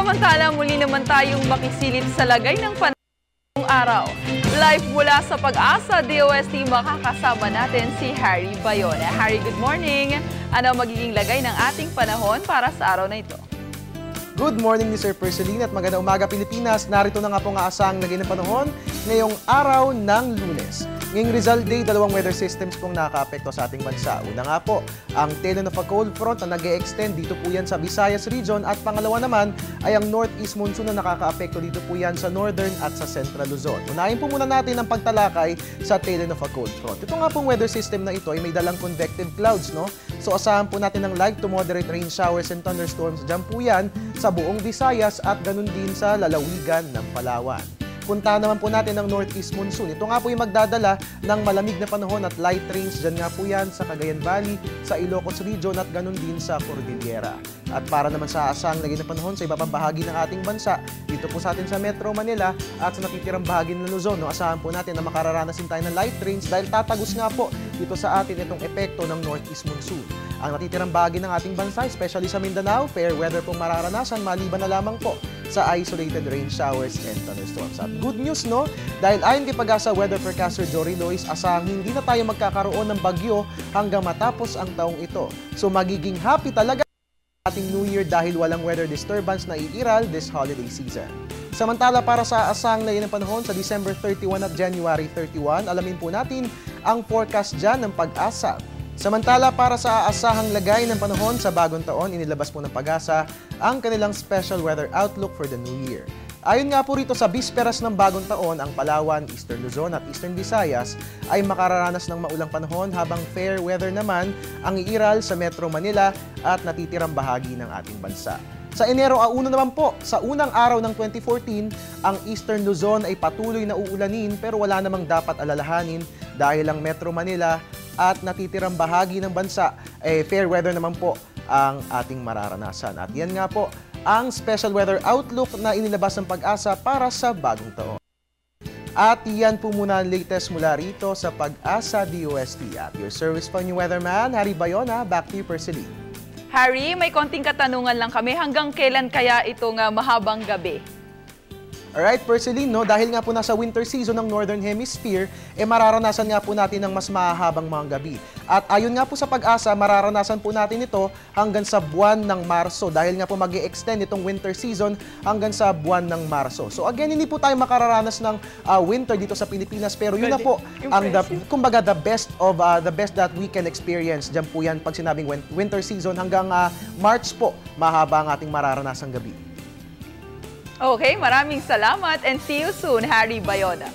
Samantala, muli naman tayong makisilip sa lagay ng panahon araw. Live mula sa Pag-asa DOST, makakasama natin si Harry Bayona. Harry, good morning. Ano magiging lagay ng ating panahon para sa araw na ito? Good morning, Mr. Perceline, at magandang umaga Pilipinas. Narito na nga po nga asang lagay ng panahon ngayong araw ng Lunes. Ngayong Rizal Day, dalawang weather systems pong nakaka-apekto sa ating bansa. Una nga po, ang tail end of a cold front na nag-e-extend dito po yan sa Visayas region, at pangalawa naman ay ang northeast monsoon na nakaka-apekto dito po yan sa northern at sa central Luzon. Unahin po muna natin ang pagtalakay sa tail end of a cold front. Ito nga pong weather system na ito ay may dalang convective clouds, no? So asahan po natin ng light to moderate rain showers and thunderstorms. Diyan po yan sa buong Visayas at ganun din sa lalawigan ng Palawan. Punta naman po natin ang northeast monsoon. Ito nga po yung magdadala ng malamig na panahon at light rains. Diyan nga po yan sa Cagayan Valley, sa Ilocos region at ganun din sa Cordillera. At para naman sa asang lagay ng panahon sa iba pang bahagi ng ating bansa, dito po sa atin sa Metro Manila at sa natitirang bahagi ng Luzon, no, asahan po natin na makararanasin tayo ng light rains dahil tatagos nga po dito sa atin itong epekto ng northeast monsoon. Ang natitirang bahagi ng ating bansa, especially sa Mindanao, fair weather pong mararanasan maliban na lamang po sa isolated rain showers and thunderstorms. At good news, no? Dahil ayon kay Pag-asa weather forecaster Jory Lois, asahang hindi na tayo magkakaroon ng bagyo hanggang matapos ang taong ito. So magiging happy talaga ating New Year dahil walang weather disturbance na iiral this holiday season. Samantala, para sa asang lagay ng panahon sa December 31 at January 31, alamin po natin ang forecast dyan ng Pag-asa. Samantala, para sa aasahang lagay ng panahon sa bagong taon, inilabas po ng Pag-asa ang kanilang special weather outlook for the new year. Ayon nga po rito, sa bisperas ng bagong taon, ang Palawan, Eastern Luzon at Eastern Visayas ay makararanas ng maulang panahon habang fair weather naman ang iiral sa Metro Manila at natitirang bahagi ng ating bansa. Sa Enero 1 naman po, sa unang araw ng 2014, ang Eastern Luzon ay patuloy na uulanin pero wala namang dapat alalahanin dahil ang Metro Manila at natitirang bahagi ng bansa, fair weather naman po ang ating mararanasan. At yan nga po ang special weather outlook na inilabas ng Pag-asa para sa bagong taon. At yan po muna ang latest mula rito sa Pag-asa DOST. At your service po new weatherman, Harry Bayona, back to you, Perceline. Harry, may konting katanungan lang kami. Hanggang kailan kaya itong mahabang gabi? Alright, Perceline, no? Dahil nga po nasa winter season ng Northern Hemisphere, mararanasan nga po natin ng mas mahahabang mga gabi. At ayon nga po sa Pag-asa, mararanasan po natin ito hanggang sa buwan ng Marso. Dahil nga po mag-i-extend itong winter season hanggang sa buwan ng Marso. So again, hindi po tayo makararanas ng winter dito sa Pilipinas. Pero yun na po, ang kumbaga the best that we can experience. Diyan po yan pag sinabing winter season hanggang March po, mahaba ang ating mararanasang gabi. Okay, maraming salamat and see you soon, Harry Bayona.